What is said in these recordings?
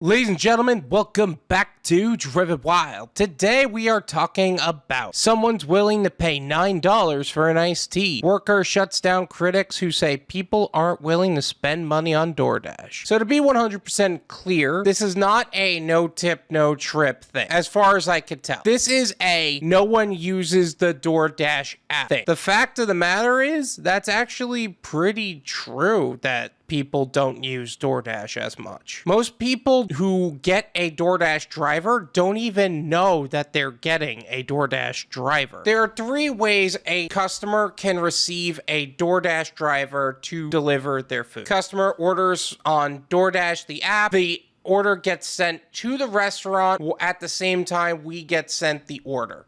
Ladies and gentlemen, welcome back to Driven Wild. Today we are talking about someone's willing to pay $9 for an iced tea. Worker shuts down critics who say people aren't willing to spend money on Doordash. So to be 100% clear, this is not a no tip, no trip thing, as far as I could tell. This is a no one uses the Doordash app thing. The fact of the matter is, that's actually pretty true that people don't use Doordash as much. Most people who get a Doordash driver don't even know that they're getting a Doordash driver. There are three ways a customer can receive a Doordash driver to deliver their food. Customer orders on Doordash, the app. The order gets sent to the restaurant at the same time we get sent the order.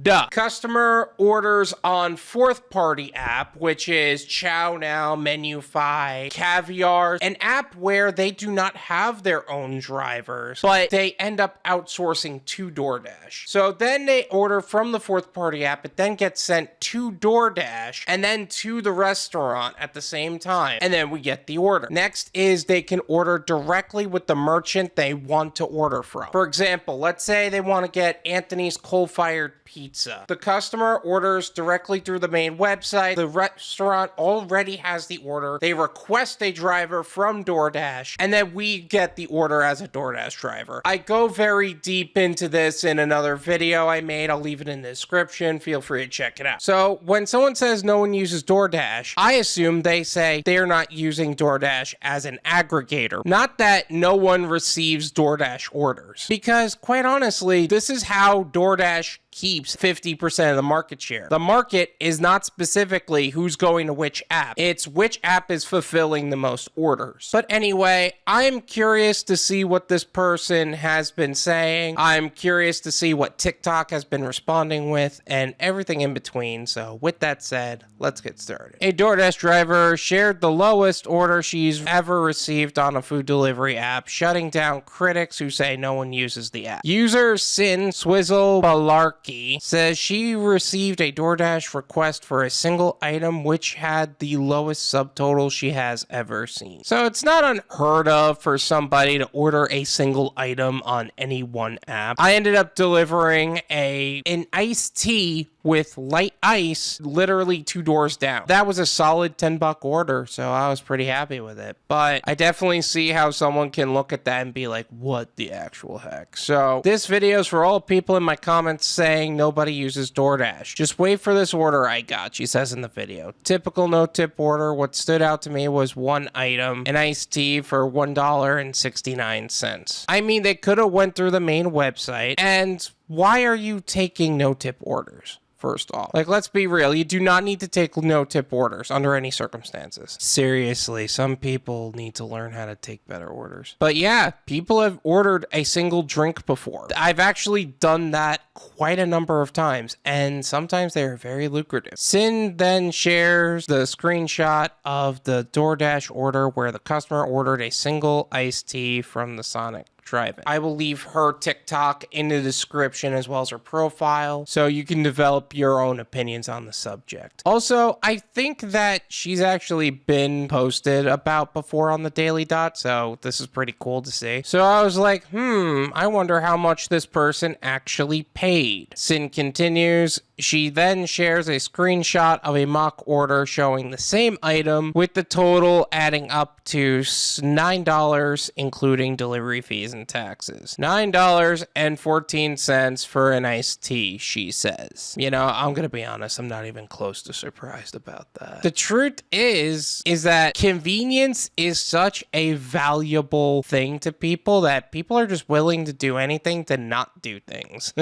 Duh. Customer orders on fourth party app, which is Chow Now, Menufy, Caviar, an app where they do not have their own drivers, but they end up outsourcing to Doordash. So then they order from the fourth party app, it then gets sent to Doordash and then to the restaurant at the same time, and then we get the order. Next is they can order directly with the merchant they want to order from. For example, let's say they want to get Anthony's coal-fired pizza. The customer orders directly through the main website. The restaurant already has the order. They request a driver from Doordash, and then we get the order as a Doordash driver. I go very deep into this in another video I made. I'll leave it in the description. Feel free to check it out. So when someone says no one uses Doordash, I assume they say they're not using Doordash as an aggregator. Not that no one receives Doordash orders. Because quite honestly, this is how Doordash keeps 50% of the market share. The market is not specifically who's going to which app. It's which app is fulfilling the most orders. But anyway, I'm curious to see what this person has been saying. I'm curious to see what TikTok has been responding with and everything in between. So with that said, let's get started. A Doordash driver shared the lowest order she's ever received on a food delivery app, shutting down critics who say no one uses the app. User swizzlebalarkey says she received a Doordash request for a single item which had the lowest subtotal she has ever seen. So it's not unheard of for somebody to order a single item on any one app. I ended up delivering an iced tea with light ice literally 2 doors down. That was a solid $10 order, so I was pretty happy with it. But I definitely see how someone can look at that and be like, what the actual heck? So this video is for all people in my comments saying nobody uses Doordash. Just wait for this order I got, she says in the video. Typical no-tip order. What stood out to me was one item, an iced tea for $1.69. I mean, they could have went through the main website. And why are you taking no-tip orders? First off, like, let's be real. You do not need to take no-tip orders under any circumstances. Seriously, some people need to learn how to take better orders. But yeah, people have ordered a single drink before. I've actually done that quite a number of times, and sometimes they're very lucrative. Sin then shares the screenshot of the Doordash order where the customer ordered a single iced tea from the Sonic Drive-in. I will leave her TikTok in the description as well as her profile, so you can develop your own opinions on the subject. Also, I think that she's actually been posted about before on the Daily Dot, so this is pretty cool to see. So I was like, I wonder how much this person actually paid. Sin continues. She then shares a screenshot of a mock order showing the same item with the total adding up to $9, including delivery fees and taxes. $9.14 for an iced tea, she says. You know, I'm gonna be honest, I'm not even close to surprised about that. The truth is that convenience is such a valuable thing to people that people are just willing to do anything to not do things.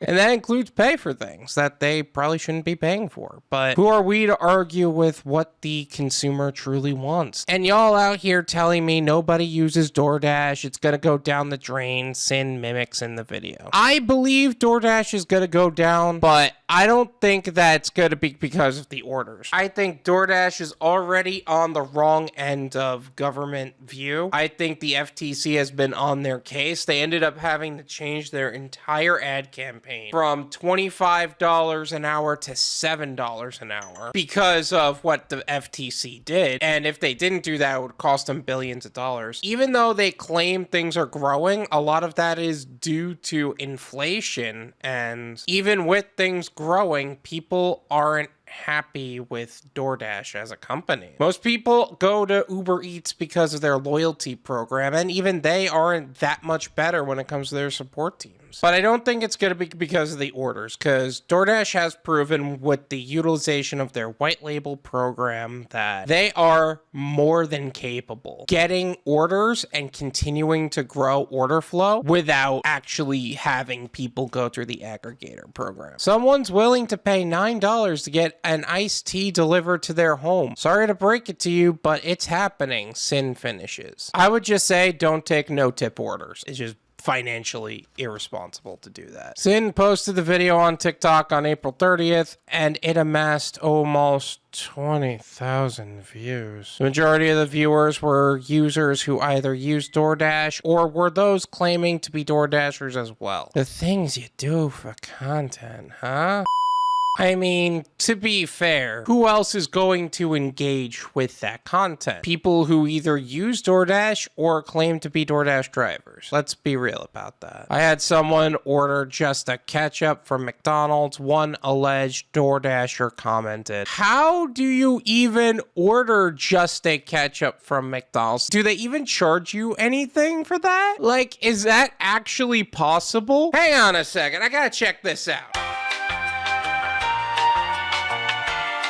And that includes pay for things that they probably shouldn't be paying for. But who are we to argue with what the consumer truly wants? And y'all out here telling me nobody uses Doordash, it's gonna go down the drain, Sin mimics in the video. I believe Doordash is gonna go down, but I don't think that's gonna be because of the orders. I think Doordash is already on the wrong end of government view. I think the FTC has been on their case. They ended up having to change their entire ad campaign campaign from $25 an hour to $7 an hour because of what the FTC did. And if they didn't do that, it would cost them billions of dollars. Even though they claim things are growing, a lot of that is due to inflation. And even with things growing, people aren't happy with Doordash as a company. Most people go to Uber Eats because of their loyalty program, and even they aren't that much better when it comes to their support teams. But I don't think it's going to be because of the orders, because Doordash has proven with the utilization of their white label program that they are more than capable getting orders and continuing to grow order flow without actually having people go through the aggregator program. Someone's willing to pay $9 to get an iced tea delivered to their home. Sorry to break it to you, but it's happening. Sin finishes. I would just say don't take no tip orders. It's just financially irresponsible to do that. Sin posted the video on TikTok on April 30th, and it amassed almost 20,000 views. The majority of the viewers were users who either used Doordash or were those claiming to be Doordashers as well. The things you do for content, huh? I mean, to be fair, who else is going to engage with that content? People who either use Doordash or claim to be Doordash drivers. Let's be real about that. I had someone order just a ketchup from McDonald's. One alleged Doordasher commented, "How do you even order just a ketchup from McDonald's? Do they even charge you anything for that? Like, is that actually possible? Hang on a second, I gotta check this out."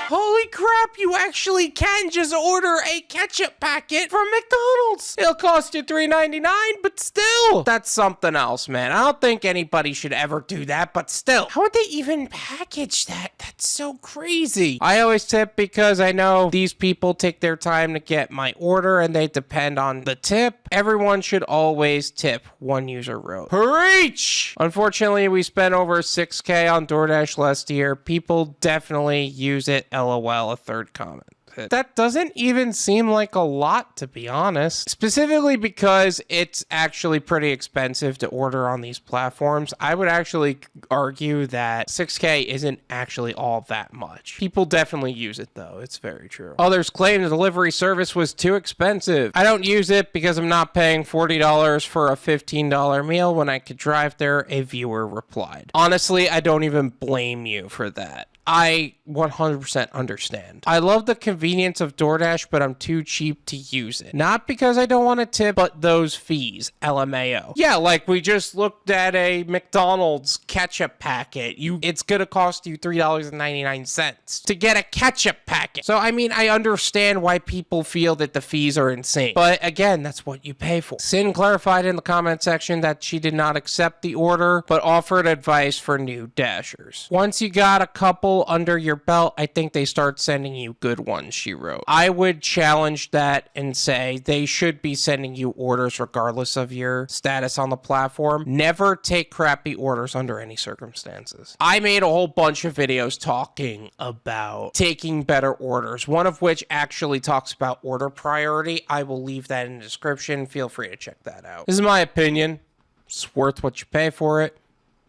Holy crap, you actually can just order a ketchup packet from McDonald's. It'll cost you $3.99, but still, that's something else, man. I don't think anybody should ever do that, but still. How would they even package that? That's so crazy. I always tip because I know these people take their time to get my order and they depend on the tip. Everyone should always tip, one user wrote. Preach! Unfortunately, we spent over $6K on Doordash last year. People definitely use it. LOL, a third comment. That doesn't even seem like a lot, to be honest. Specifically because it's actually pretty expensive to order on these platforms. I would actually argue that 6K isn't actually all that much. People definitely use it, though. It's very true. Others claim the delivery service was too expensive. I don't use it because I'm not paying $40 for a $15 meal when I could drive there, a viewer replied. Honestly, I don't even blame you for that. I 100% understand. I love the convenience of Doordash, but I'm too cheap to use it. Not because I don't want to tip, but those fees, LMAO. Yeah, like we just looked at a McDonald's ketchup packet. It's gonna cost you $3.99 to get a ketchup packet. So, I mean, I understand why people feel that the fees are insane. But again, that's what you pay for. Sin clarified in the comment section that she did not accept the order, but offered advice for new dashers. Once you got a couple under your belt, I think they start sending you good ones, she wrote. I would challenge that and say they should be sending you orders regardless of your status on the platform. Never take crappy orders under any circumstances. I made a whole bunch of videos talking about taking better orders, one of which actually talks about order priority. I will leave that in the description. Feel free to check that out. This is my opinion. It's worth what you pay for it.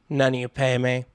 None of you pay me.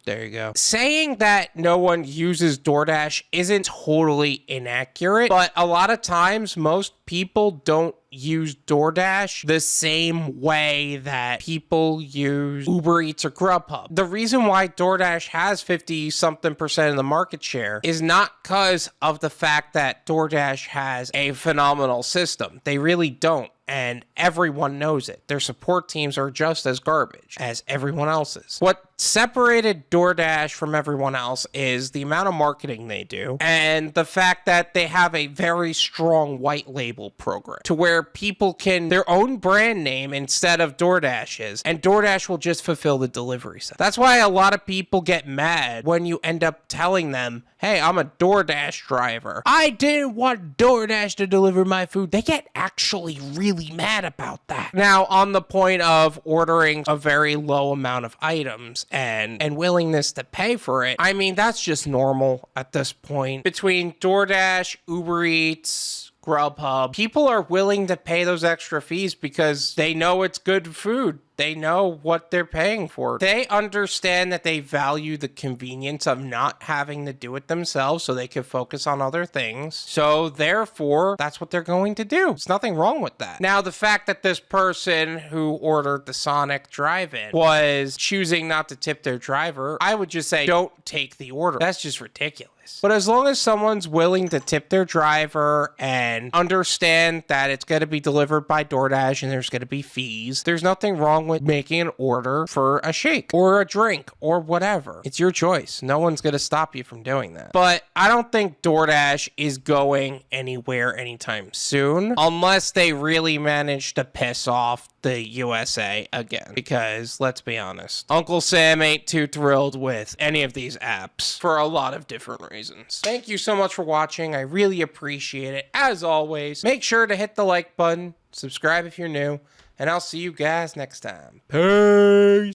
There you go. Saying that no one uses Doordash isn't totally inaccurate, but a lot of times most people don't use Doordash the same way that people use Uber Eats or Grubhub. The reason why Doordash has 50-something% of the market share is not because of the fact that Doordash has a phenomenal system. They really don't. And everyone knows it. Their support teams are just as garbage as everyone else's. What separated Doordash from everyone else is the amount of marketing they do and the fact that they have a very strong white label program to where people can their own brand name instead of Doordash's, and Doordash will just fulfill the delivery set. That's why a lot of people get mad when you end up telling them, hey, I'm a Doordash driver. I didn't want Doordash to deliver my food. They get actually really mad about that. Now, on the point of ordering a very low amount of items and willingness to pay for it, I mean, that's just normal at this point. Between Doordash, Uber Eats, Grubhub, people are willing to pay those extra fees because they know it's good food. They know what they're paying for. They understand that they value the convenience of not having to do it themselves so they can focus on other things. So therefore, that's what they're going to do. There's nothing wrong with that. Now, the fact that this person who ordered the Sonic drive-in was choosing not to tip their driver, I would just say, don't take the order. That's just ridiculous. But as long as someone's willing to tip their driver and understand that it's going to be delivered by Doordash and there's going to be fees, there's nothing wrong with making an order for a shake or a drink or whatever. It's your choice. No one's going to stop you from doing that. But I don't think Doordash is going anywhere anytime soon unless they really manage to piss off the USA again. Because let's be honest, Uncle Sam ain't too thrilled with any of these apps for a lot of different reasons. Thank you so much for watching. I really appreciate it. As always, make sure to hit the like button, subscribe if you're new, and I'll see you guys next time. Peace!